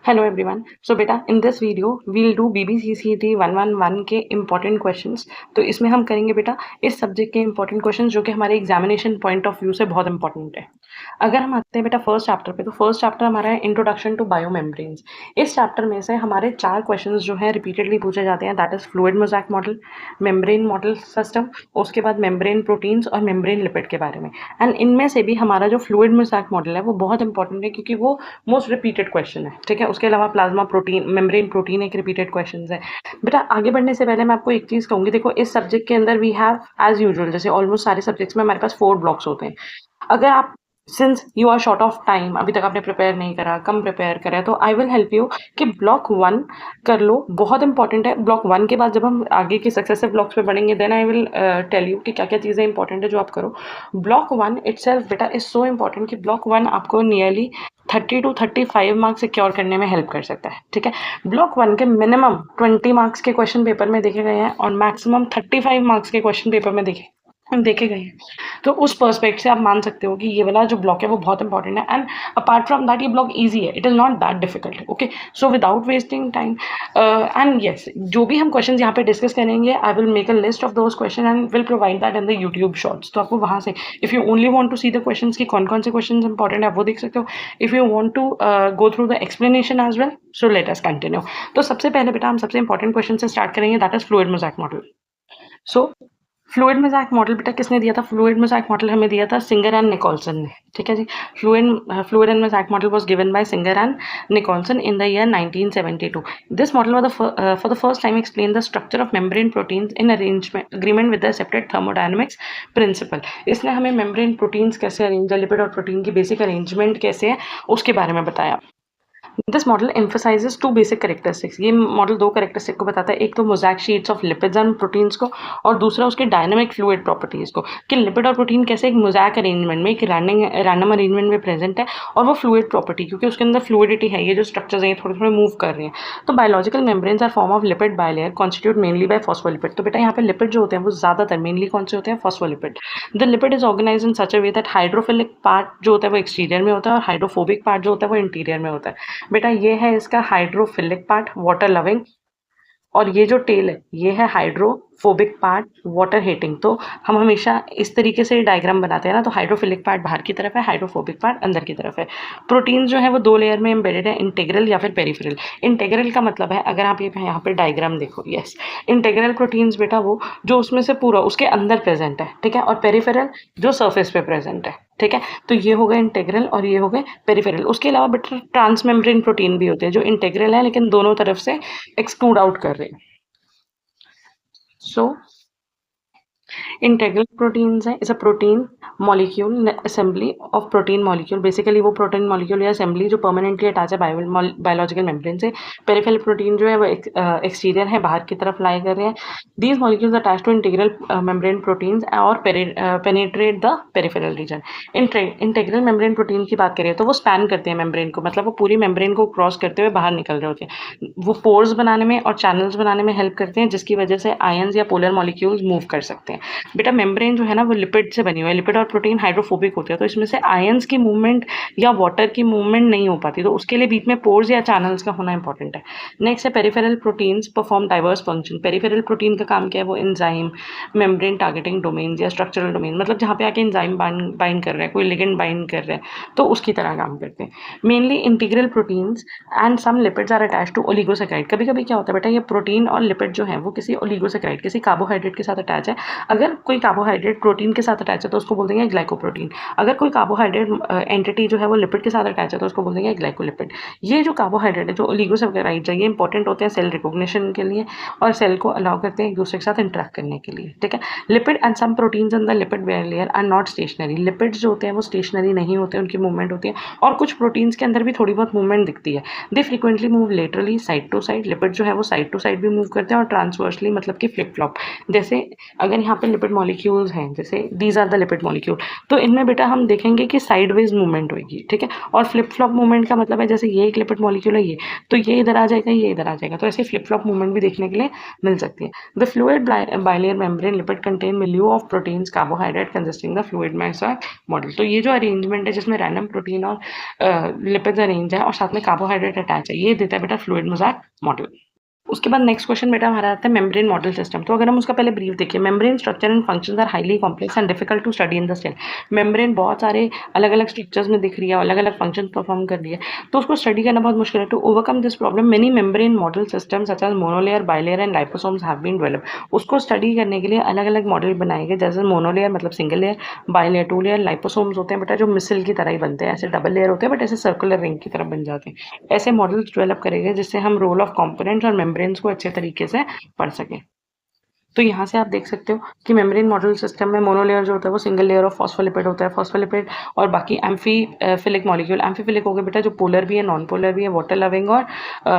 Hello everyone. So बेटा in this video we'll do BBCCT 111 के important questions. तो इसमें हम करेंगे बेटा इस सब्जेक्ट के इम्पॉर्टेंट क्वेश्चंस जो कि हमारे एग्जामिनेशन पॉइंट ऑफ व्यू से बहुत इंपॉर्टेंट है। अगर हम आते हैं बेटा फर्स्ट चैप्टर पे, तो फर्स्ट चैप्टर हमारा है इंट्रोडक्शन टू बायोमेम्ब्रेन्स। इस चैप्टर में से हमारे 4 क्वेश्चंस जो हैं रिपीटेडली पूछे जाते हैं, that is fluid mosaic model, membrane model system, उसके बाद मेम्ब्रेन प्रोटीन्स और मेम्ब्रेन लिपिड के बारे में। एंड इनमें से भी हमारा जो फ्लूइड मोज़ेक मॉडल है वो बहुत इंपॉर्टेंट है क्योंकि वो मोस्ट रिपीटेड क्वेश्चन है। ठीक है, उसके अलावा प्लाज्मा प्रोटीन, मेम्ब्रेन प्रोटीन एक रिपीटेड क्वेश्चन है। बेटा आगे बढ़ने से पहले मैं आपको एक चीज कहूंगी, देखो इस सब्जेक्ट के अंदर वी हैव एज यूजुअल, जैसे ऑलमोस्ट सारे सब्जेक्ट्स में हमारे पास 4 ब्लॉक्स होते हैं। अगर आप since you are short of time, अभी तक आपने प्रिपेयर नहीं करा, कम प्रिपेयर करा, तो आई विल हेल्प यू कि ब्लॉक 1 कर लो, बहुत इंपॉर्टेंट है। ब्लॉक 1 के बाद जब हम आगे के सक्सेसिव ब्लॉक्स पे बढ़ेंगे then I will tell you कि क्या क्या चीज़ें इंपॉर्टेंट है जो आप करो। ब्लॉक 1 इटसेल्फ बेटा इज सो इंपॉर्टेंट कि ब्लॉक 1 आपको नियरली 30 to 35 मार्क्स सिक्योर करने में हेल्प कर सकता है। ठीक है, ब्लॉक 1 के मिनिमम 20 मार्क्स के क्वेश्चन पेपर में देखे गए हैं और मैक्सिमम 35 मार्क्स के क्वेश्चन पेपर में देखे गए हैं। तो उस पर्सपेक्ट से आप मान सकते हो कि ये वाला जो ब्लॉक है वो बहुत इंपॉर्टेंट है। एंड अपार्ट फ्रॉम दैट ये ब्लॉक इजी है, it is not that difficult. Okay, so without wasting time and yes, जो भी हम क्वेश्चन यहाँ पे डिस्कस करेंगे I will make a list of those question and will provide that in the YouTube shorts. तो आपको वहाँ से if you only want to see the questions की कौन कौन से क्वेश्चन इंपॉर्टेंट है आप वो देख सकते हो। If you want to go through the explanation as well, so let us continue. तो सबसे पहले बेटा हम सबसे इंपॉर्टेंट क्वेश्चन से स्टार्ट करेंगे, that is fluid mosaic model. So fluid mosaic model बेटा किसने दिया था? फ्लूइड मोज़ेक मॉडल हमें दिया था सिंगर एंड निकोलसन ने। ठीक है जी, fluid and mosaic model was given by Singer and Nicolson in the year 1972. This model was for the first time explained the structure of membrane proteins in agreement with the separate thermodynamics principle. इसने हमें membrane proteins कैसे arrange है, lipid और protein की basic arrangement कैसे है उसके बारे में बताया। This model emphasises 2 basic characteristics. ये मॉडल 2 कैरेक्टरिस्टिक को बताता है, एक तो mosaic sheets of lipids and proteins को, और दूसरा उसके डायनामिक फ्लूइड प्रॉपर्टीज को, कि लिपिड और प्रोटीन कैसे एक मोज़ेक अरेंजमेंट में, एक रैंडम अरेंजमेंट में प्रेजेंट है, और वो फ्लूइड प्रॉपर्टी क्योंकि उसके अंदर फ्लूइडिटी है, ये जो स्ट्रक्चर्स हैं ये थोड़े थोड़े मूव कर रहे हैं। तो biological membranes are form of lipid bilayer constitute mainly by phospholipid. तो बेटा यहाँ पे लिपिड जो होते हैं वो ज्यादातर मेनली कौन से होते हैं? Phospholipid. The lipid is organise in such a way that hydrophilic part जो होता है वो एक्सटीरियर में होता है और हाइड्रोफोबिक पार्ट जो होता है वो इंटीरियर में होता है। बेटा ये है इसका हाइड्रोफिलिक पार्ट, वाटर लविंग, और ये जो टेल है ये है हाइड्रोफोबिक पार्ट, वाटर हेटिंग। तो हम हमेशा इस तरीके से डायग्राम बनाते हैं ना, तो हाइड्रोफिलिक पार्ट बाहर की तरफ है, हाइड्रोफोबिक पार्ट अंदर की तरफ है। प्रोटीन जो है वो 2 लेयर में एम्बेडेड है, इंटेग्रल या फिर पेरिफेरल। इंटेग्रल का मतलब है, अगर आप ये यहाँ पे डायग्राम देखो, यस, इंटेग्रल प्रोटीन्स बेटा वो जो उसमें से पूरा उसके अंदर प्रेजेंट है। ठीक है, और पेरिफेरल जो सरफेस पे प्रेजेंट है। ठीक है, तो ये हो गए इंटेग्रल और ये हो गए पेरिफेरल। उसके अलावा बेटा ट्रांसमेम्ब्रेन प्रोटीन भी होते हैं जो इंटेग्रल है लेकिन दोनों तरफ से एक्सक्लूड आउट कर रहे हैं। सो इंटेग्रल प्रोटीन्स है, is a protein molecule assembly of protein molecule. Basically वो प्रोटीन मॉलिक्यूल या असेंबली जो परमानेंटली अटैच है बायोलॉजिकल मेम्ब्रेन से। पेरिफेरल प्रोटीन जो है वो एक्सटीरियर है, बाहर की तरफ लाई कर रहे हैं। These molecules attach to integral membrane proteins और penetrate the peripheral region. Integral membrane protein की बात करें तो वो स्पैन करते हैं मेम्ब्रेन को, मतलब वो पूरी मेम्ब्रेन को क्रॉस करते हुए बाहर निकल रहे होते हैं। वो पोर्स बनाने में और चैनल्स बनाने में हेल्प करते हैं जिसकी वजह से आयंस या पोलर मॉलिक्यूल्स मूव कर सकते हैं। बेटा मेम्ब्रेन जो है ना वो लिपिड से बनी हुई है, लिपिड और प्रोटीन हाइड्रोफोबिक होते हैं, तो इसमें से आयंस की मूवमेंट या वाटर की मूवमेंट नहीं हो पाती, तो उसके लिए बीच में पोर्स या चैनल्स का होना इंपॉर्टेंट है। नेक्स्ट है peripheral proteins perform diverse function. Peripheral protein का काम क्या है? वो एंजाइम, मेम्ब्रेन टारगेटिंग डोमेन या स्ट्रक्चरल डोमेन, मतलब जहाँ पे आके एंजाइम बाइंड कर रहा है, कोई लिगेंड बाइंड कर रहा है, तो उसकी तरह काम करते हैं। Mainly integral proteins and some lipids are attach to oligosaccharide. कभी कभी क्या होता है बेटा, ये प्रोटीन और लिपिड जो है वो किसी ओलिगोसैकेराइड, किसी कार्बोहाइड्रेट के साथ अटैच है। अगर कोई कार्बोहाइड्रेट प्रोटीन के साथ अटैच है तो उसको बोल देंगे ग्लाइकोप्रोटीन। अगर कोई कार्बोहाइड्रेट एंटिटी जो है वो लिपिड के साथ अटैच है तो उसको बोल देंगे ग्लाइकोलिपिड। ये जो कार्बोहाइड्रेट है, जो ओलिगोसैकेराइड्स है, ये इंपॉर्टेंट होते हैं सेल रिकॉग्निशन के लिए और सेल को अलाउ करते हैं एक दूसरे के साथ इंटरेक्ट करने के लिए। ठीक है, lipid and some proteins in the lipid layer are not stationary. Lipids जो होते हैं वो स्टेशनरी नहीं होते, उनकी मूवमेंट होती है, और कुछ प्रोटीन्स के अंदर भी थोड़ी बहुत मूवमेंट दिखती है। They frequently move laterally side to side. Lipid जो है वो साइड टू साइड भी मूव करते हैं और ट्रांसवर्सली, मतलब कि फ्लिप फ्लॉप। जैसे अगर यहाँ पे लिपिड लिपिड मॉलिक्यूल्स हैं, जैसे these are the lipid molecule, तो इनमें बेटा हम देखेंगे कि साइडवेज मूवमेंट होगी, ठीक है। और फ्लिप फ्लॉप मूवमेंट का मतलब है जैसे ये एक लिपिड मॉलिक्यूल है ये, तो ये इधर आ जाएगा, ये इधर आ जाएगा, तो ऐसे फ्लिप फ्लॉप मूवमेंट भी देखने के लिए मिल सकती है। The fluid bilayer membrane lipid contain milieu of proteins carbohydrate consisting the fluid mosaic model. तो ये जो अरेंजमेंट है जिसमें रैंडम प्रोटीन और लिपिड्स अरेंज है और साथ में कार्बोहाइड्रेट अटैच है, ये देता है बेटा फ्लूइड मोज़ेक मॉडल। उसके बाद नेक्स्ट क्वेश्चन बेटा हमारा आता है मेम्ब्रेन मॉडल सिस्टम। तो अगर हम उसका पहले ब्रीफ देखिए, membrane structure and functions are highly complex and difficult to study in the cell. Membrane बहुत सारे अलग अलग स्ट्रक्चर्स में दिख रही है, अलग अलग फंक्शन परफॉर्म कर रही है, तो उसको स्टडी करना बहुत मुश्किल है। To overcome this problem many membrane model systems such as monolayer, bilayer and liposomes have been developed. उसको स्टडी करने के लिए अलग अलग मॉडल बनाए गए, जैसे मोनोलेयर मतलब single layer, bilayer two layer, liposomes होते हैं बेटा जो मिसल की तरह ही बनते हैं, ऐसे डबल लेयर होते हैं बट ऐसे सर्कुलर रिंग की तरह बन जाते हैं। ऐसे मॉडल्स डेवलप करेंगे जिससे हम रोल ऑफ कॉम्पोनेंट्स और मेम्ब्रेन्स को अच्छे तरीके से पढ़ सके। तो यहाँ से आप देख सकते हो कि मेम्ब्रेन मॉडल सिस्टम में मोनोलेयर जो होता है वो सिंगल लेयर ऑफ फॉस्फोलिपिड होता है, फॉस्फोलिपिड और बाकी एम्फीफिलिक मॉलिक्यूल। एम्फीफिलिक हो गए बेटा जो पोलर भी है, नॉन पोलर भी है, वाटर लविंग और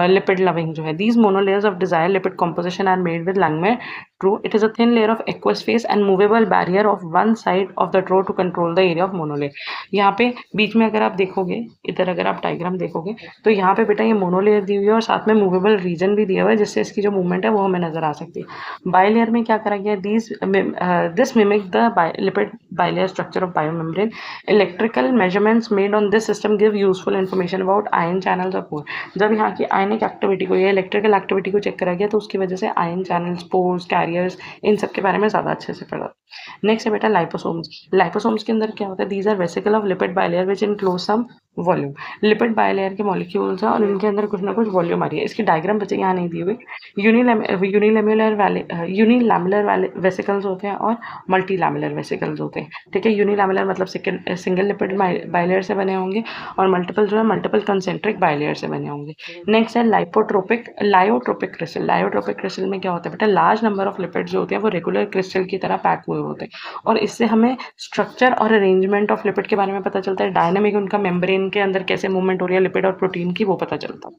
लिपिड लविंग जो है। These monolayers of desire lipid composition are made with Langmuir trough. It is a thin layer of aqueous phase and movable barrier of one side of the trough to control the area of monolayer. यहाँ पे बीच में अगर आप देखोगे, इधर अगर आप diagram देखोगे तो यहाँ पे बेटा ये मोनोलेयर दी हुई है और साथ में मूवेबल रीजन भी दिया हुआ है जिससे इसकी जो मूवमेंट है वो हमें नजर आ सकती है। बाइलेयर में क्या करा गया, this mimic the lipid bilayer structure of biomembrane. Electrical measurements made on this system give useful information about ion channels और पोर। जब यहाँ की आयनिक एक्टिविटी को या इलेक्ट्रिकल एक्टिविटी को चेक करा गया तो उसकी वजह से आयन चैनल्स, पोर्स, कैरियर्स, इन सब के बारे में ज़्यादा अच्छे से पढ़ा। नेक्स्ट है बेटा लाइपोसोम्स। लाइपोसोम्स के अंदर क्या होता है, these are vesicle of lipid bilayer which include some volume. Lipid bilayer के मॉलिक्यूल्स हैं और इनके अंदर कुछ ना कुछ वॉल्यूम आ रही है। इसकी डायग्राम बच्चे यहाँ नहीं दी हुई। यूनिलैमुलर वेसिकल्स होते हैं और मल्टी लैमुलर वेसिकल्स होते हैं, ठीक है। यूनिलैमुलर मतलब सिंगल लिपिड बाइलेयर से बने होंगे और मल्टीपल जो है मल्टीपल कंसेंट्रिक बाइलेयर से बने होंगे। नेक्स्ट है लायोट्रोपिक क्रिस्टल। लायोट्रोपिक क्रिस्टल में क्या होता है बेटा, लार्ज नंबर ऑफ लिपिड्स जो होते हैं वो रेगुलर क्रिस्टल की तरह पैक हुए होते हैं और इससे हमें स्ट्रक्चर और अरेंजमेंट ऑफ लिपिड के बारे में पता चलता है। डायनामिक उनका मेम्ब्रेन के अंदर कैसे मूवमेंट हो रही है लिपिड और प्रोटीन की, वो पता चलता है।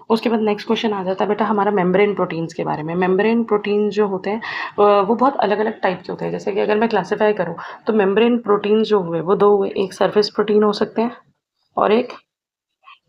उसके बाद नेक्स्ट क्वेश्चन आ जाता है बेटा हमारा मेम्ब्रेन प्रोटीन्स के बारे में। मेम्ब्रेन प्रोटीन्स जो होते हैं वो बहुत अलग अलग टाइप के होते हैं। जैसे कि अगर मैं क्लासीफाई करूँ तो मेम्ब्रेन प्रोटीन्स जो हुए वो दो हुए, एक सरफेस प्रोटीन हो सकते हैं और एक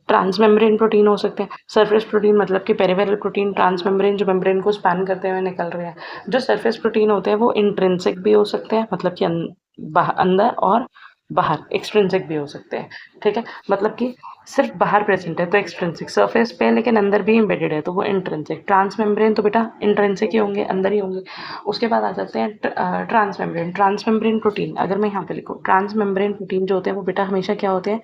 ट्रांसमेम्ब्रेन प्रोटीन हो सकते हैं। सरफेस प्रोटीन मतलब कि पेरिफेरल प्रोटीन, ट्रांसमेम्ब्रेन जो मेम्ब्रेन को स्पैन करते हुए निकल रहे हैं। जो सरफेस प्रोटीन होते हैं वो इंट्रिंसिक भी हो सकते हैं, मतलब कि अंदर और बाहर एक्सट्रिंसिक भी हो सकते हैं, ठीक है। मतलब कि सिर्फ बाहर प्रेजेंट है तो एक्सट्रिंसिक, सरफेस पे लेकिन अंदर भी एम्बेडेड है तो वो इंट्रिंसिक। ट्रांसमेम्ब्रेन तो बेटा इंट्रिंसिक ही होंगे, अंदर ही होंगे। उसके बाद आ जाते हैं ट्रांसमेम्ब्रेन। ट्रांसमेम्ब्रेन प्रोटीन अगर मैं यहाँ पे लिखूँ, ट्रांसमेम्ब्रेन प्रोटीन जो होते हैं वो बेटा हमेशा क्या होते हैं,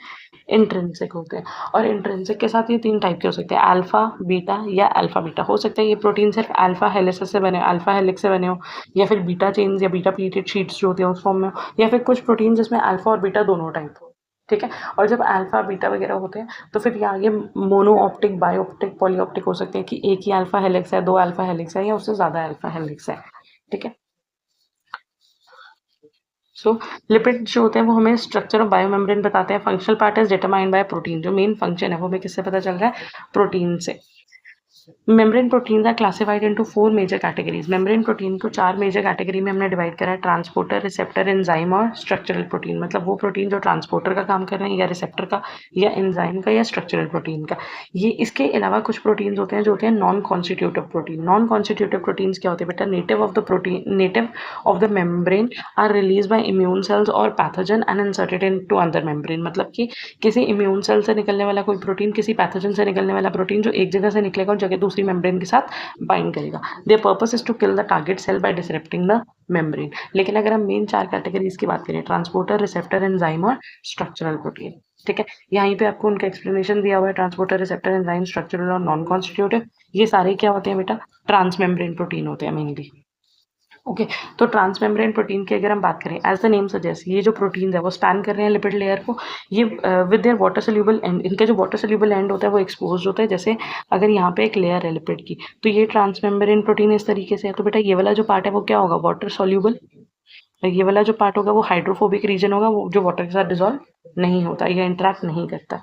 इंट्रिंसिक होते हैं। और इंट्रिंसिक के साथ ये तीन टाइप के हो सकते हैं, अल्फा बीटा या अल्फा बीटा। हो सकता है ये प्रोटीन सिर्फ अल्फा हेलिक्स से बने, अल्फा हेलिक्स से बने हो, या फिर बीटा चेन्स या बीटा प्लीटेड शीट्स जो होती हैं उस फॉर्म में हो, या फिर कुछ प्रोटीन जिसमें अल्फा और बीटा दोनों टाइप हो, ठीक है। और जब अल्फा बीटा वगैरह होते हैं तो फिर यहाँ ये मोनो ऑप्टिक, बायोऑप्टिक, पॉलीऑप्टिक हो सकते हैं कि एक ही अल्फा हेलिक्स है, दो अल्फा हेलिक्स है या उससे ज़्यादा अल्फा हेलिक्स है, ठीक है। सो लिपिड जो होते हैं वो हमें स्ट्रक्चर ऑफ बायोमेम्ब्रेन बताते हैं। Functional part is determined by protein. जो मेन फंक्शन है वो हमें किससे पता चल रहा है, प्रोटीन से। Membrane proteins are classified into 4 major categories. Membrane protein को 4 मेजर कैटेगरी में हमने डिवाइड करा है, ट्रांसपोर्टर, रिसेप्टर, एंजाइम और स्ट्रक्चरल प्रोटीन। मतलब वो प्रोटीन जो ट्रांसपोर्टर का काम कर रहे हैं या रिसेप्टर का या एंजाइम का या स्ट्रक्चरल प्रोटीन का। ये इसके अलावा कुछ प्रोटीन्स होते हैं जो होते हैं non constitutive protein. Non constitutive proteins क्या होते हैं बेटा, native of the membrane are release by immune cells और pathogen and inserted into other membrane. मतलब कि किसी इम्यून सेल से निकलने वाला कोई प्रोटीन, किसी पैथोजन से निकलने वाला प्रोटीन जो एक जगह से निकलेगा और जगह दूसरी मेम्ब्रेन के साथ बाइंड करेगा। Their purpose is to kill the target cell by disrupting the membrane. लेकिन अगर हम मेन 4 कैटेगरीज की बात करें, ट्रांसपोर्टर, रिसेप्टर, एंजाइम और स्ट्रक्चरल प्रोटीन, ठीक है। यहीं पे आपको उनका एक्सप्लेनेशन दिया हुआ है, ट्रांसपोर्टर, रिसेप्टर, एंजाइम, स्ट्रक्चरल और नॉन कॉन्स्टिट्यूटिव। ये सारे क्या होते हैं बेटा, ट्रांसमेम्ब्रेन प्रोटीन होते हैं मेनली। ओके तो ट्रांसमेम्ब्रेन प्रोटीन की अगर हम बात करें, एज द नेम सजेस्ट, ये जो प्रोटीन है वो स्पैन कर रहे हैं लिपिड लेयर को। ये with their water soluble and, इनका जो वाटर सोल्यूबल एंड होता है वो एक्सपोज होता है। जैसे अगर यहाँ पे एक लेयर है लिपिड की तो ये ट्रांसमेम्ब्रेन प्रोटीन इस तरीके से है, तो बेटा ये वाला जो पार्ट है वो क्या होगा, वाटर सोल्यूबल। ये वाला जो पार्ट होगा वो हाइड्रोफोबिक रीजन होगा, वो जो वाटर के साथ डिजोल्व नहीं होता या इंटरेक्ट नहीं करता।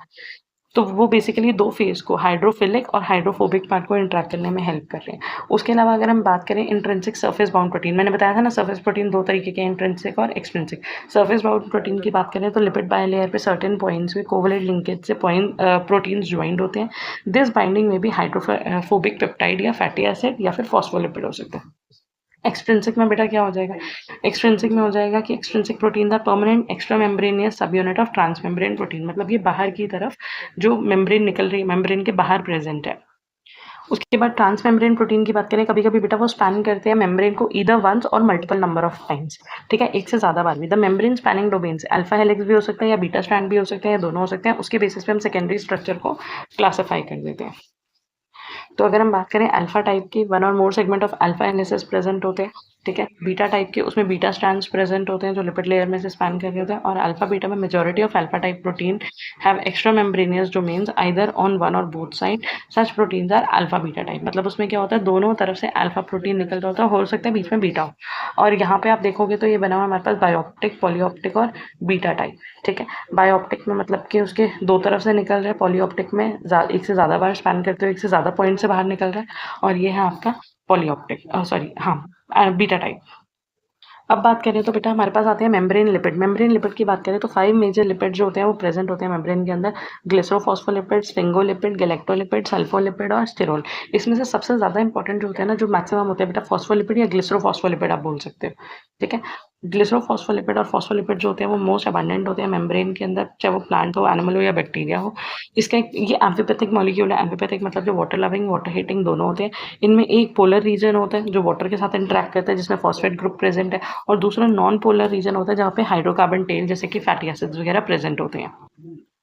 तो वो बेसिकली 2 फेज़ को हाइड्रोफिलिक और हाइड्रोफोबिक पार्ट को इंटरैक्ट करने में हेल्प कर रहे हैं। उसके अलावा अगर हम बात करें इंट्रिंसिक सरफेस बाउंड प्रोटीन, मैंने बताया था ना सरफेस प्रोटीन 2 तरीके के हैं, इंट्रिंसिक और एक्सट्रिंसिक। सरफेस बाउंड प्रोटीन की बात करें तो लिपिड बायलेयर पे सर्टेन पॉइंट्स में कोवलेंट लिंकेज से प्रोटीन्स ज्वाइंट होते हैं। दिस बाइंडिंग में भी हाइड्रोफोबिक पेप्टाइड या फैटी एसिड या फिर फॉस्फोलिपिड हो सकते हैं। एक्सट्रिंसिक में बेटा क्या हो जाएगा, एक्सट्रिंसिक में हो जाएगा कि extrinsic protein are permanent extra membraneous subunit of transmembrane protein, मतलब ये बाहर की तरफ जो मेम्ब्रेन निकल रही है, मेम्ब्रेन के बाहर प्रेजेंट है। उसके बाद ट्रांसमेम्ब्रेन प्रोटीन की बात करें, कभी कभी बेटा वो स्पैन करते हैं मेम्ब्रेन को ईदर वंस और मल्टीपल नंबर ऑफ टाइम्स, ठीक है, एक से ज्यादा बार भी। The membrane spanning domains alpha helix भी हो सकता है या बीटा स्ट्रैंड भी हो सकते हैं या दोनों हो सकते हैं। उसके बेसिस पे हम सेकेंडरी स्ट्रक्चर को क्लासीफाई कर देते हैं। तो अगर हम बात करें अल्फा टाइप की, one or more segment of alpha helices present होते हैं, ठीक है। बीटा टाइप के, उसमें बीटा स्ट्रैंड्स प्रेजेंट होते हैं जो लिपिड लेयर में से स्पैन कर रहे होते हैं। और अल्फा बीटा में majority of alpha type protein have extra membranous domains either on one or both side. Such proteins are alpha beta type, मतलब उसमें क्या होता है, दोनों तरफ से अल्फा प्रोटीन निकल रहा होता है, हो सकता है बीच में बीटा हो। और यहाँ पे आप देखोगे तो ये बना हुआ हमारे पास बायोप्टिक, पॉलीऑप्टिक और बीटा टाइप, ठीक है। बायोप्टिक में मतलब कि उसके दो तरफ से निकल रहा है, पॉलीऑप्टिक में एक से ज़्यादा बार स्पैन करते हुए एक से ज़्यादा पॉइंट से बाहर निकल रहा है, और ये है आपका पॉलीऑप्टिक, सॉरी हाँ बीटा टाइप। अब बात करें तो बेटा हमारे पास आते हैं मेम्ब्रेन लिपिड। मेम्ब्रेन लिपिड की बात करें तो 5 मेजर लिपिड जो होते हैं वो प्रेजेंट होते हैं मेम्ब्रेन के अंदर। ग्लिसरोफॉस्फोलिपिड, स्फिंगोलिपिड, गैलेक्टोलिपिड, सल्फोलिपिड और स्टिरोल। इसमें से सबसे ज़्यादा इंपॉर्टेंट जो होते हैं ना, जो मैक्सिमम होते हैं बेटा, फॉस्फोलिपिड या ग्लिसरोफॉस्फोलिपिड आप बोल सकते हो, ठीक है। ग्लिसरोफॉस्फोलिपिड और फॉस्फोलिपिड जो होते हैं वो मोस्ट अबंडेंट होते हैं मेम्ब्रेन के अंदर, चाहे वो प्लांट हो, एनिमल हो या बैक्टीरिया हो। इसका ये एम्फीपैथिक मॉलिक्यूल है। एम्फीपैथिक मतलब जो वाटर लविंग, वाटर हीटिंग दोनों होते हैं। इनमें एक पोलर रीजन होता है जो वाटर के साथ इंटरेक्ट करता है जिसमें फॉस्फेट ग्रुप प्रेजेंट है, और दूसरा नॉन पोलर रीजन होता है जहाँ पे हाइड्रोकार्बन टेल जैसे कि फैटी एसिड्स वगैरह प्रेजेंट होते हैं।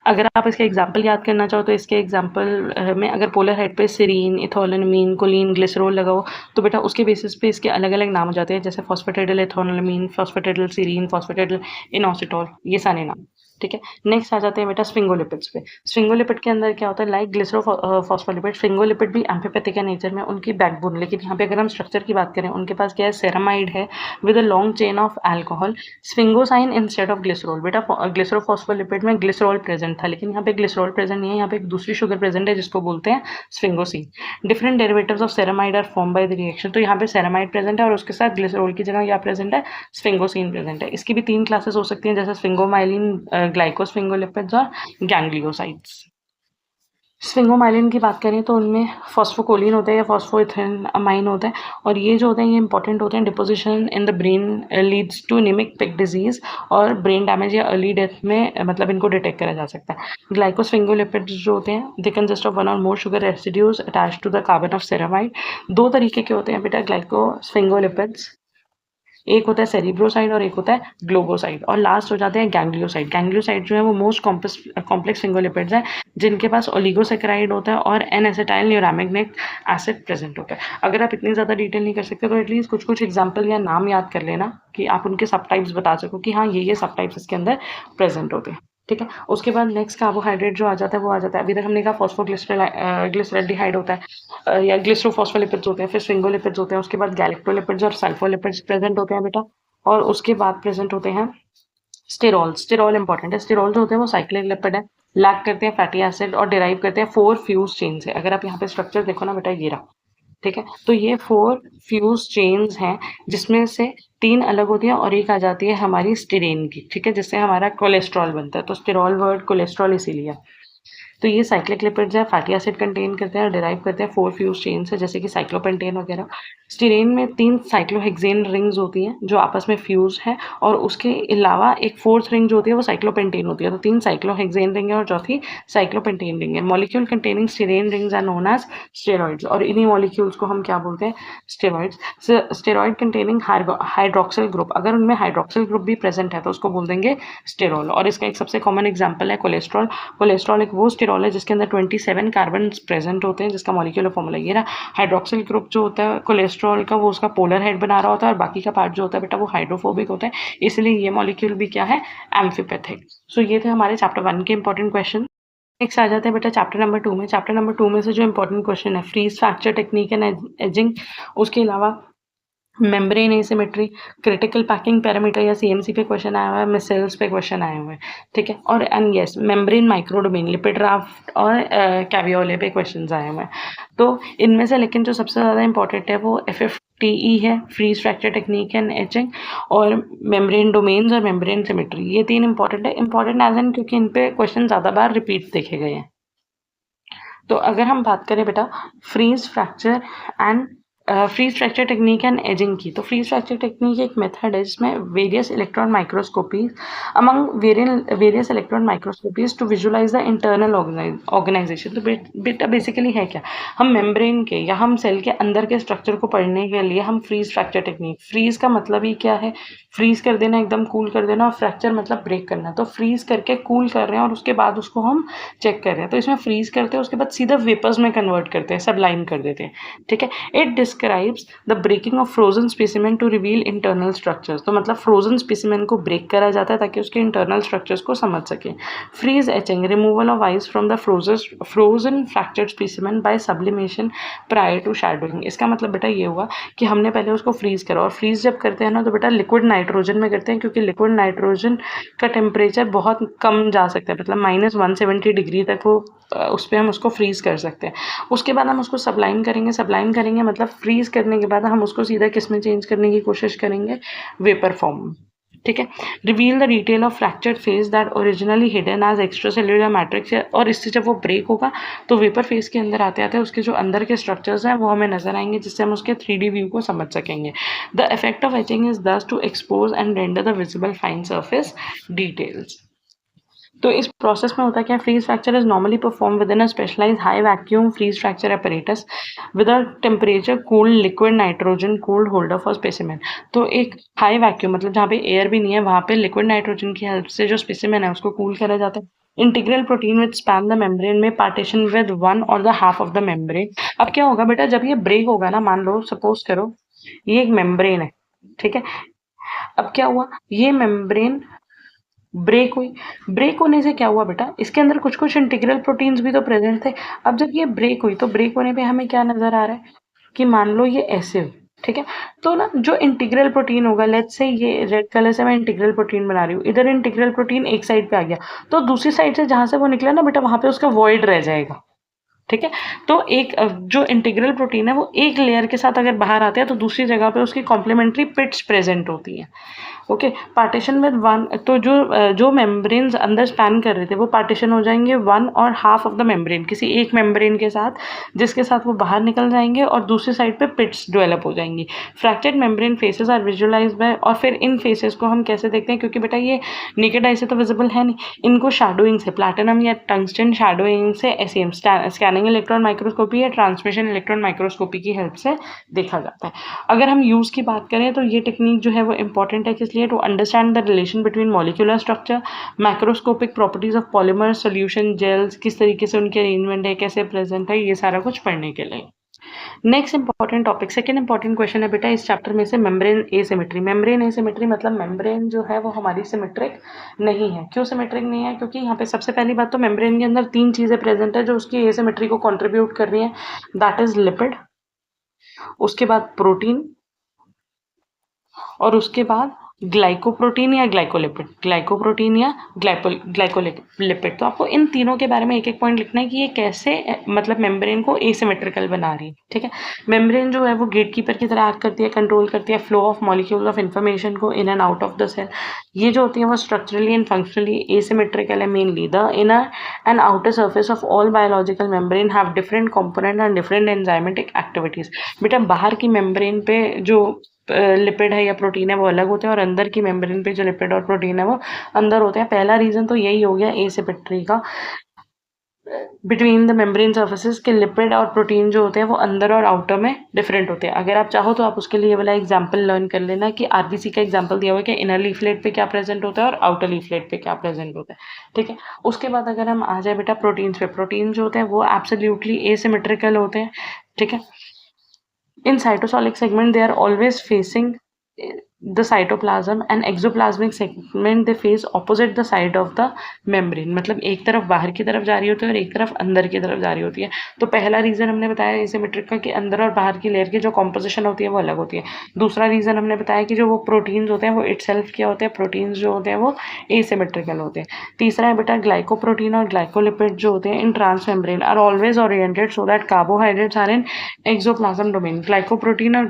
अगर आप इसके एग्जाम्पल याद करना चाहो तो इसके एग्जाम्पल में अगर पोलर हेड पे सीरीन, इथोनिलमीन, कोलिन, ग्लिसरोल लगा हो तो बेटा उसके बेसिस पे इसके अलग अलग नाम हो जाते हैं, जैसे फॉस्फेटेडिल इथोनिलमीन, फॉस्फेटेडिल सीरीन, फॉस्फेटेडिल इनोसिटोल, ये सारे नाम, ठीक है। नेक्स्ट आ जाते हैं बेटा स्फिंगोलिपिड्स पे। स्फिंगोलिपिड के अंदर क्या होता है, लाइक ग्लिसरोफॉस्फोलिपिड, स्फिंगोलिपिड भी एम्फीपैथिक है नेचर में, उनकी बैकबोन। लेकिन यहाँ पे अगर हम स्ट्रक्चर की बात करें, उनके पास क्या है, सेरामाइड है with a long chain of alcohol, sphingosine instead of glycerol. बेटा ग्लिसरोफॉस्फोलिपिड में ग्लिसरोल प्रेजेंट था, लेकिन यहाँ पे ग्लिसरोल प्रेजेंट नहीं है, यहाँ पे एक दूसरी शुगर प्रेजेंट है जिसको बोलते हैं sphingosine. Different derivatives of ceramide are form by the reaction. तो यहाँ पे सेरामाइड प्रेजेंट है और उसके साथ ग्लिसरोल की जगह क्या प्रेजेंट है, स्फिंगोसिन प्रेजेंट है। इसकी भी 3 क्लासेस हो सकती हैं, जैसे स्फिंगोमाइलिन, ग्लाइकोस्फिंगोलिपिड्स और गैंग्लियोसाइड्स। स्फिंगोमाइलिन की बात करें तो उनमें फॉस्फोकोलिन होता है या फॉस्फोइथेनामाइन होता है, और ये जो होते हैं ये इंपॉर्टेंट होते हैं। Deposition in the brain leads to anemic pick disease और ब्रेन डैमेज या अर्ली डेथ में मतलब इनको डिटेक्ट करा जा सकता है। ग्लाइकोस्फिंगोलिपिड्स जो होते हैं they consist of one or more sugar residues attach to the carbon of ceramide. 2 तरीके के होते हैं बेटा ग्लाइकोस्फिंगोलिपिड्स, एक होता है सेरिब्रोसाइड और एक होता है ग्लोबोसाइड, और लास्ट हो जाते हैं गैंग्लियोसाइड। गैंग्लियोसाइड जो है वो मोस्ट कॉम्प्लेक्स फिंगोलिपिड्स हैं जिनके पास ओलिगोसेकेराइड होता है और N acetyl neuraminic acid present होता है। अगर आप इतनी ज़्यादा डिटेल नहीं कर सकते तो एटलीस्ट कुछ कुछ एग्जाम्पल या नाम याद कर लेना कि आप उनके सब टाइप्स बता सको कि हाँ ये सब टाइप्स इसके अंदर प्रेजेंट होते हैं, ठीक है। उसके बाद नेक्स्ट कार्बोहाइड्रेट जो आ जाता है वो आ जाता है, अभी तक हमने कहा फॉस्फोग्लिसरेल्डिहाइड होता है या ग्लिसरोफॉस्फोलिपिड्स होते हैं, फिर स्फिंगोलिपिड्स होते हैं, उसके बाद गैलेक्टोलिपिड्स और सल्फोलिपिड्स प्रेजेंट होते हैं बेटा, और उसके बाद प्रेजेंट होते हैं स्टिरॉल। स्टिरॉल इंपॉर्टेंट है। स्टिरॉल जो होते हैं वो साइक्लिक लिपिड है, लैक करते हैं फैटी एसिड और डिराइव करते हैं 4 फ्यूज चेन से। अगर आप यहाँ पे स्ट्रक्चर देखो ना बेटा, ये रहा, ठीक है। तो ये 4 फ्यूज चेन्स हैं जिसमें से 3 अलग होती है और एक आ जाती है हमारी स्टिरेन की, ठीक है, जिससे हमारा कोलेस्ट्रॉल बनता है। तो स्टिरॉल वर्ड कोलेस्ट्रॉल इसीलिए। तो ये साइक्लिक लिपिड्स है, फैटी एसिड कंटेन करते हैं और डिराइव करते हैं 4 फ्यूज चेन से, जैसे कि साइक्लोपेंटेन वगैरह। स्टीरेन में 3 साइक्लोहेक्सेन रिंग्स होती हैं जो आपस में फ्यूज है, और उसके अलावा एक 4th रिंग जो होती है वो साइक्लोपेंटेन होती है। तो 3 साइक्लोहेक्सेन रिंग है और चौथी साइक्लोपेंटेन रिंग है। Molecule containing sterane rings are known as steroids, और इन्हीं मॉलिक्यूल्स को हम क्या बोलते हैं, steroids. Steroid containing hydroxyl group, अगर उनमें हाइड्रोक्सिल ग्रुप भी प्रेजेंट है तो उसको बोल देंगे स्टेरॉल। और इसका एक सबसे कॉमन एग्जाम्पल है कोलेस्ट्रॉल। कोलेस्ट्रॉल एक वो स्टेरॉल है जिसके अंदर 27 कार्बन प्रेजेंट होते हैं, जिसका मॉलिक्यूलर फॉर्मूला ये रहा। हाइड्रोक्सिल ग्रुप जो होता है कोलेस्ट्रॉल का वो उसका पोलर हेड बना रहा होता है, और बाकी का पार्ट जो होता है बेटा वो हाइड्रोफोबिक होता है, इसलिए ये मॉलिक्यूल भी क्या है, एम्फीपैथिक। सो ये थे हमारे चैप्टर 1 के इंपॉर्टेंट क्वेश्चन। नेक्स्ट आ जाते हैं बेटा चैप्टर नंबर 2 में। चैप्टर नंबर 2 में से जो इंपॉर्टेंट क्वेश्चन है freeze fracture technique and etching, उसके अलावा membrane asymmetry, critical packing parameter या सीएमसी पे क्वेश्चन आया हुआ है, मिसाइल्स पे क्वेश्चन आए हुए हैं, ठीक है। और and yes, membrane microdomain, lipid raft और कैवियोले पे क्वेश्चन आए हुए हैं। तो इनमें से लेकिन जो सबसे ज़्यादा इंपॉर्टेंट है वो FFTE है, freeze fracture technique and etching, और मेम्ब्रेन डोमेन्स और मेम्ब्रेन सिमेट्री, ये 3 इंपॉर्टेंट है। इंपॉर्टेंट एज एन क्योंकि इन पे क्वेश्चन ज़्यादा बार रिपीट देखे गए हैं। तो अगर हम बात करें बेटा freeze fracture and freeze fracture technique and etching की, तो फ्रीज फ्रैक्चर टेक्निक एक मेथड है जिसमें various electron microscopies among various electron microscopies to visualize the internal organization. तो बेटा बेसिकली है क्या, हम मेम्ब्रेन के या हम सेल के अंदर के स्ट्रक्चर को पढ़ने के लिए हम फ्रीज फ्रैक्चर टेक्निक, फ्रीज का मतलब ही क्या है, फ्रीज कर देना, एकदम कूल कर देना, और फ्रैक्चर मतलब ब्रेक करना। तो फ्रीज करके कूल कर रहे हैं और उसके बाद उसको हम चेक कर रहे हैं। तो इसमें फ्रीज करते हैं, उसके बाद सीधा वेपर्स में कन्वर्ट करते हैं, सबलाइन कर देते हैं, ठीक है। It describes the breaking of frozen specimen to reveal internal structures. तो मतलब फ्रोजन स्पेसिमेन को ब्रेक करा जाता है ताकि उसके इंटरनल स्ट्रक्चर्स को समझ सके। Freeze etching, removal of ice from the frozen fractured specimen by sublimation prior to shadowing. इसका मतलब बेटा ये हुआ कि हमने पहले उसको फ्रीज करा, और फ्रीज जब करते हैं ना तो बेटा लिक्विड नाइट्रोजन में करते हैं, क्योंकि लिक्विड नाइट्रोजन का टेम्परेचर बहुत कम जा सकता है, मतलब -170 डिग्री तक वो उस पर हम उसको फ्रीज कर सकते हैं। उसके बाद हम उसको सबलाइन करेंगे, सबलाइन करेंगे मतलब फ्रीज करने के बाद हम उसको सीधा किस में चेंज करने की कोशिश करेंगे, वेपर फॉर्म में, ठीक है। Reveal the detail of fractured phase that originally hidden as extra cellular matrix. और इससे जब वो ब्रेक होगा तो वेपर फेज के अंदर आते आते उसके जो अंदर के स्ट्रक्चर्स हैं वो हमें नजर आएंगे, जिससे हम उसके 3D व्यू को समझ सकेंगे। The effect of etching is thus to expose and render the visible fine surface details. तो इस प्रोसेस में होता क्या है, freeze fracture is normally perform within a specialize high vacuum freeze fracture apparatus with a temperature cooled liquid nitrogen cooled holder for specimen. तो एक high vacuum मतलब जहाँ पे एयर भी नहीं है, वहाँ पे लिक्विड नाइट्रोजन की हेल्प से जो स्पेसिमेन है उसको कूल करा जाता है। Integral protein with span the membrane में पार्टीशन विद वन और the half of the membrane. अब क्या होगा बेटा, जब ये ब्रेक होगा ना, मान लो सपोज करो ये एक मेम्ब्रेन है, ठीक है। अब क्या हुआ, ये मेम्ब्रेन ब्रेक हुई, ब्रेक होने से क्या हुआ बेटा, इसके अंदर कुछ कुछ इंटीग्रल प्रोटीन्स भी तो प्रेजेंट थे। अब जब ये ब्रेक हुई तो ब्रेक होने पे हमें क्या नजर आ रहा है कि मान लो ये ऐसे हुई, ठीक है। तो ना जो इंटीग्रल प्रोटीन होगा, लेट्स से ये रेड कलर से मैं इंटीग्रल प्रोटीन बना रही हूँ, इधर इंटीग्रल प्रोटीन एक साइड पे आ गया, तो दूसरी साइड से जहां से वो निकला ना बेटा, वहां पे उसका वॉइड रह जाएगा, ठीक है। तो एक जो इंटीग्रल प्रोटीन है वो एक लेयर के साथ अगर बाहर आते हैं तो दूसरी जगह पे उसकी कॉम्प्लीमेंट्री पिट्स प्रेजेंट होती है, ओके। पार्टीशन विद वन, तो जो मेम्ब्रेन्स अंदर स्पैन कर रहे थे वो पार्टीशन हो जाएंगे वन और हाफ ऑफ द मेम्ब्रेन, किसी एक मेम्ब्रेन के साथ, जिसके साथ वो बाहर निकल जाएंगे और दूसरी साइड पे पिट्स डेवलप हो जाएंगी। Fractured membrane faces are visualize by, और फिर इन फेसेस को हम कैसे देखते हैं, क्योंकि बेटा ये नेकेड आई से तो विजिबल है नहीं, इनको शैडोइंग से, प्लैटिनम या टंगस्टन शैडोइंग से, SEM स्कैनिंग इलेक्ट्रॉन माइक्रोस्कोपी या ट्रांसमिशन इलेक्ट्रॉन माइक्रोस्कोपी की हेल्प से देखा जाता है। अगर हम यूज़ की बात करें तो ये टेक्निक जो है वो इंपॉर्टेंट है, किस लिए, to understand the relation between molecular structure, macroscopic properties of polymer solution gels, किस तरीके से उनके अरेंजमेंट है, कैसे प्रेजेंट है, ये सारा कुछ पढ़ने के लिए। Next important topic, second important question है बेटा इस चैप्टर में से, मेम्ब्रेन एसिमेट्री। मेम्ब्रेन एसिमेट्री मतलब मेम्ब्रेन जो है वो हमारी सिमेट्रिक नहीं है। क्यों सिमेट्रिक नहीं है, क्योंकि यहाँ पे सबसे पहली बात तो मेम्ब्रेन के अंदर 3 चीजें प्रेजेंट है जो उसकी एसिमेट्री को कंट्रीब्यूट कर रही है, दैट इज लिपिड, उसके बाद प्रोटीन, और उसके बाद ग्लाइकोप्रोटीन या ग्लाइकोलिपिड, ग्लाइकोप्रोटीन या ग्लाइकोलिपिड। तो आपको इन तीनों के बारे में एक एक पॉइंट लिखना है कि ये कैसे मतलब मेम्ब्रेन को एसिमेट्रिकल बना रही है, ठीक है। मेम्ब्रेन जो है वो गेटकीपर की तरह एक्ट करती है, कंट्रोल करती है flow of molecules of information को in and out of the cell. ये जो होती है वो स्ट्रक्चरली एंड फंक्शनली एसिमेट्रिकल है। Mainly the inner and outer surface of all biological membrane have different component and different enzymatic activities. बेटा बाहर की मेम्ब्रेन पे जो लिपिड है या प्रोटीन है वो अलग होते हैं, और अंदर की मेम्ब्रेन पे जो लिपिड और प्रोटीन है वो अंदर होते हैं। पहला रीजन तो यही हो गया एसिमेट्री का बिटवीन द मेम्ब्रेन सर्फेसेस के, लिपिड और प्रोटीन जो होते हैं वो अंदर और आउटर में डिफरेंट होते हैं। अगर आप चाहो तो आप उसके लिए वाला एग्जांपल लर्न कर लेना कि RBC का एग्जांपल दिया हुआ है कि इनर लीफलेट पे क्या प्रेजेंट होता है और आउटर लीफलेट पे क्या प्रेजेंट होता है, ठीक है। उसके बाद अगर हम आ जाए बेटा प्रोटीन्स पे, प्रोटीन जो होते हैं वो एब्सोल्युटली एसिमेट्रिकल होते हैं, ठीक है। In cytosolic segment, they are always facing the cytoplasm and exoplasmic segment they face opposite the side of the membrane, मतलब एक तरफ बाहर की तरफ जा रही होती है और एक तरफ अंदर की तरफ जा रही होती है। तो पहला रीजन हमने बताया एसिमेट्रिक का कि अंदर और बाहर की लेयर की जो कॉम्पोजिशन होती है वो अलग होती है। दूसरा रीजन हमने बताया कि जो वो प्रोटीन्स होते हैं वो इटसेल्फ क्या होते हैं, प्रोटीन्स जो होते हैं वो एसिमेट्रिकल होते हैं। तीसरा है बेटा ग्लाइकोप्रोटीन और ग्लाइकोलिपिड जो होते हैं in trans membrane are always oriented so that carbohydrates are in exoplasm domain. Glycoprotein और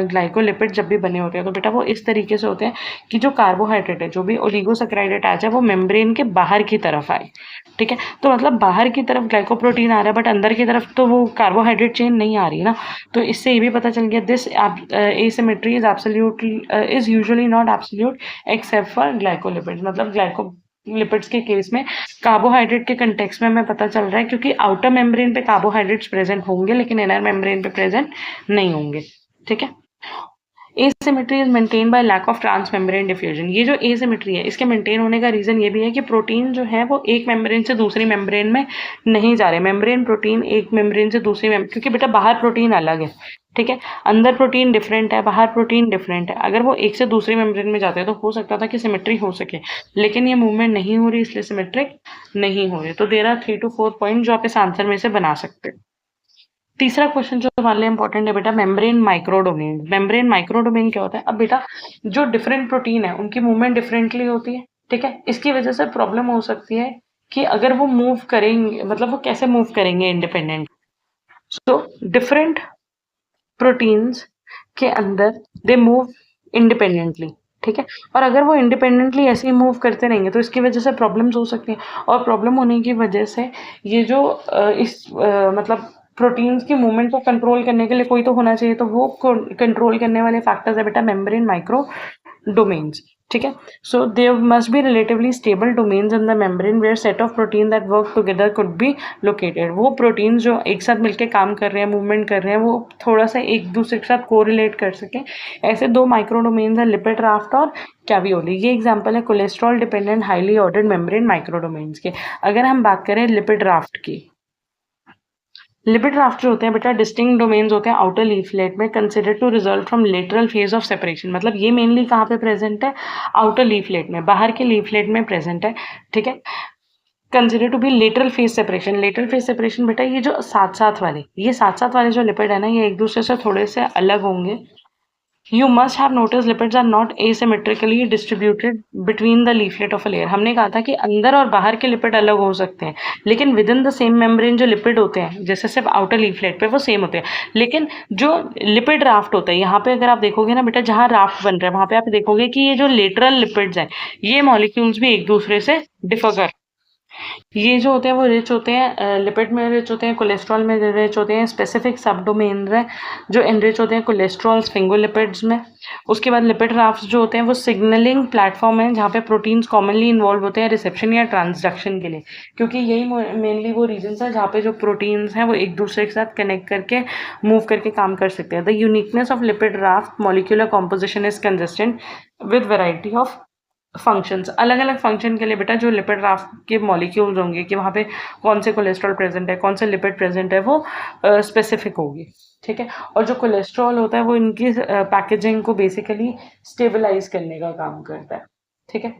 ग्लाइकोलिपिड जब भी बने होते हैं तो बेटा वो इस तरीके से होते हैं कि जो कार्बोहाइड्रेट है, जो भी ओलिगोसैकेराइड अटैच है, वो मेम्ब्रेन के बाहर की तरफ आए। ठीक है, तो मतलब बाहर की तरफ ग्लाइकोप्रोटीन आ रहा है बट अंदर की तरफ तो वो कार्बोहाइड्रेट चेन नहीं आ रही ना। तो इससे ये भी पता चल गया this asymmetry is absolutely is usually not absolute except for glycolipids. मतलब ग्लाइकोलिपिड्स के केस में कार्बोहाइड्रेट के कंटेक्स्ट में हमें पता चल रहा है क्योंकि आउटर मेम्ब्रेन पे कार्बोहाइड्रेट्स प्रेजेंट होंगे लेकिन इनर मेम्ब्रेन पे प्रेजेंट नहीं होंगे। ठीक है, asymmetry is maintain by lack of transmembrane diffusion. ये जो एसिमेट्री है इसके मेंटेन होने का रीजन ये भी है कि प्रोटीन जो है वो एक मेम्ब्रेन से दूसरी मेम्ब्रेन में नहीं जा रहे। मेम्ब्रेन प्रोटीन एक मेम्ब्रेन से दूसरी क्योंकि बेटा बाहर प्रोटीन अलग है, ठीक है, अंदर प्रोटीन डिफरेंट है, बाहर प्रोटीन डिफरेंट है। अगर वो एक से दूसरी मेम्ब्रेन में जाते हैं तो हो सकता था कि सिमेट्री हो सके, लेकिन ये मूवमेंट नहीं हो रही इसलिए सिमेट्रिक नहीं हो रही। तो देयर आर 3 to 4 पॉइंट जो आप इस आंसर में से बना सकते हैं। तीसरा क्वेश्चन जो हमारे लिए इंपॉर्टेंट है बेटा मेम्ब्रेन माइक्रोडोमेन। मेम्ब्रेन माइक्रोडोमेन क्या होता है? अब बेटा जो डिफरेंट प्रोटीन है उनकी मूवमेंट डिफरेंटली होती है, ठीक है, इसकी वजह से प्रॉब्लम हो सकती है कि अगर वो मूव करेंगे, मतलब वो कैसे मूव करेंगे इंडिपेंडेंट। सो डिफरेंट प्रोटीन्स के अंदर दे मूव इंडिपेंडेंटली, ठीक है, और अगर वो इंडिपेंडेंटली ऐसे ही मूव करते रहेंगे तो इसकी वजह से प्रॉब्लम्स हो सकती हैं। और प्रॉब्लम होने की वजह से ये जो मतलब प्रोटीन्स की मूवमेंट को कंट्रोल करने के लिए कोई तो होना चाहिए, तो वो कंट्रोल करने वाले फैक्टर्स है बेटा मेम्ब्रेन माइक्रो डोमेन्स। ठीक है, so there must be relatively stable domains in the membrane where set of protein that work together could be located. वो प्रोटीन जो एक साथ मिलकर काम कर रहे हैं, मूवमेंट कर रहे हैं, वो थोड़ा सा एक दूसरे के साथ कोरिलेट कर सकें, ऐसे दो माइक्रो डोमेन्स हैं लिपिड राफ्ट और कैवियोली। ये एग्जांपल है cholesterol dependent highly ordered membrane micro domains के। अगर हम बात करें लिपिड राफ्ट की, लिपिड राफ्ट जो होते हैं बेटा डिस्टिंक्ट डोमेन्स होते हैं आउटर लीफलेट में consider to result from lateral phase of separation. मतलब ये मेनली कहाँ पे प्रेजेंट है? आउटर लीफलेट में, बाहर के लीफलेट में प्रेजेंट है। ठीक है, consider to be lateral phase separation. Lateral phase separation बेटा ये जो साथ साथ वाले जो लिपिड है ना, ये एक दूसरे से थोड़े से अलग होंगे। You must have noticed lipids are not asymmetrically distributed between the leaflet of a layer। हमने कहा था कि अंदर और बाहर के लिपिड अलग हो सकते हैं, लेकिन with in the same membrane जो लिपिड होते हैं, जैसे सिर्फ आउटर लीफलेट पे वो सेम होते हैं, लेकिन जो लिपिड राफ्ट होता है, यहाँ पे अगर आप देखोगे ना बेटा, जहाँ राफ्ट बन रहा है वहाँ पे आप देखोगे कि ये जो लेटरल लिपिड्स हैं, ये मॉलिक्यूल्स भी एक दूसरे से डिफर कर, ये जो होते हैं वो रिच होते हैं लिपिड में, रिच होते हैं कोलेस्ट्रॉल में, रिच होते हैं स्पेसिफिक सब डोमेन में जो एनरिच होते हैं कोलेस्ट्रॉल स्फिंगोलिपिड्स में। उसके बाद लिपिड राफ्ट्स जो होते हैं वो सिग्नलिंग प्लेटफॉर्म है जहाँ पे प्रोटीन्स कॉमनली इन्वॉल्व होते हैं रिसेप्शन या ट्रांसडक्शन के लिए, क्योंकि यही मेनली वो रीजन है जहाँ पे जो प्रोटीन्स हैं वो एक दूसरे के साथ कनेक्ट करके मूव करके काम कर सकते हैं। The uniqueness of lipid raft molecular composition is consistent with variety of functions. अलग अलग फंक्शन के लिए बेटा जो लिपिड राफ्ट के मॉलिक्यूल्स होंगे कि वहाँ पे कौन से कोलेस्ट्रॉल प्रेजेंट है, कौन से लिपिड प्रेजेंट है, वो स्पेसिफिक होगी। ठीक है, और जो कोलेस्ट्रॉल होता है वो इनकी पैकेजिंग को बेसिकली स्टेबलाइज करने का काम करता है। ठीक है,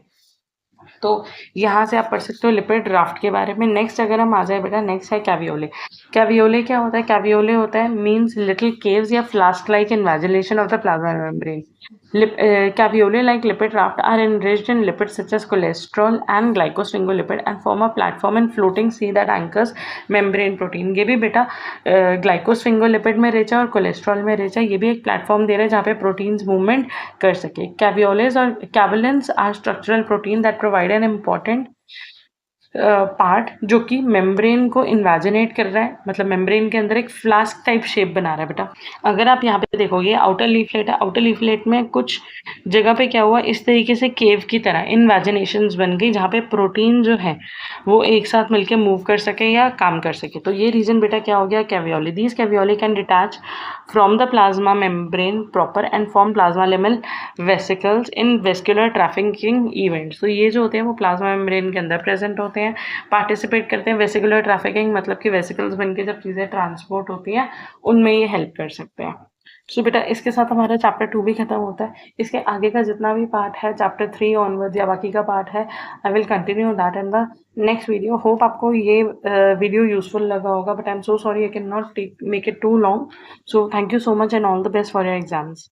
तो यहाँ से आप पढ़ सकते हो लिपिड राफ्ट के बारे में। नेक्स्ट अगर हम आ जाए बेटा, नेक्स्ट है कैवियोले। कैवियोले क्या होता है? कैवियोले होता है मीन्स लिटिल केव्स या flask like invagination of the plasma membrane. Caveolae like lipid raft are enriched in lipids such as cholesterol and glycosphingolipid and form a platform and floating sea that anchors membrane protein। ये भी बेटा ग्लाइकोस्फिंगोलिपिड में rich है और cholesterol में rich है। ये भी एक प्लेटफॉर्म दे रहा है जहाँ पे प्रोटीन्स मूवमेंट कर सके। कैवियोलेज और cavins are structural protein that provide an important part जो कि मेम्ब्रेन को इन्वेजिनेट कर रहा है, मतलब मेम्ब्रेन के अंदर एक फ्लास्क टाइप शेप बना रहा है बेटा। अगर आप यहाँ पे देखोगे आउटर लीफलेट है, आउटर लीफलेट में कुछ जगह पे क्या हुआ, इस तरीके से केव की तरह इन्वेजिनेशंस बन गई जहाँ पे प्रोटीन जो है वो एक साथ मिलकर मूव कर सके या काम कर सके। तो ये रीजन बेटा क्या हो गया? Caveolae. These caveolae can detach from the plasma membrane proper and form plasmalemmal vesicles in vesicular trafficking events. तो ये जो होते हैं वो प्लाज्मा मेम्ब्रेन के अंदर प्रेजेंट होते हैं, पार्टिसिपेट करते हैं। वेसिकुलर ट्रैफिकिंग मतलब कि वेसिकल्स बनके जब चीज़ें ट्रांसपोर्ट होती हैं उनमें ये हेल्प कर सकते हैं। सो बेटा इसके साथ हमारा चैप्टर 2 भी खत्म होता है। इसके आगे का जितना भी पार्ट है चैप्टर 3 ऑनवर्ड्स या बाकी का पार्ट है, I will continue that in the next video. Hope आपको ये वीडियो यूज़फुल लगा होगा, but I am so sorry I can not take make it too long. So thank you so much and all the best for your exams.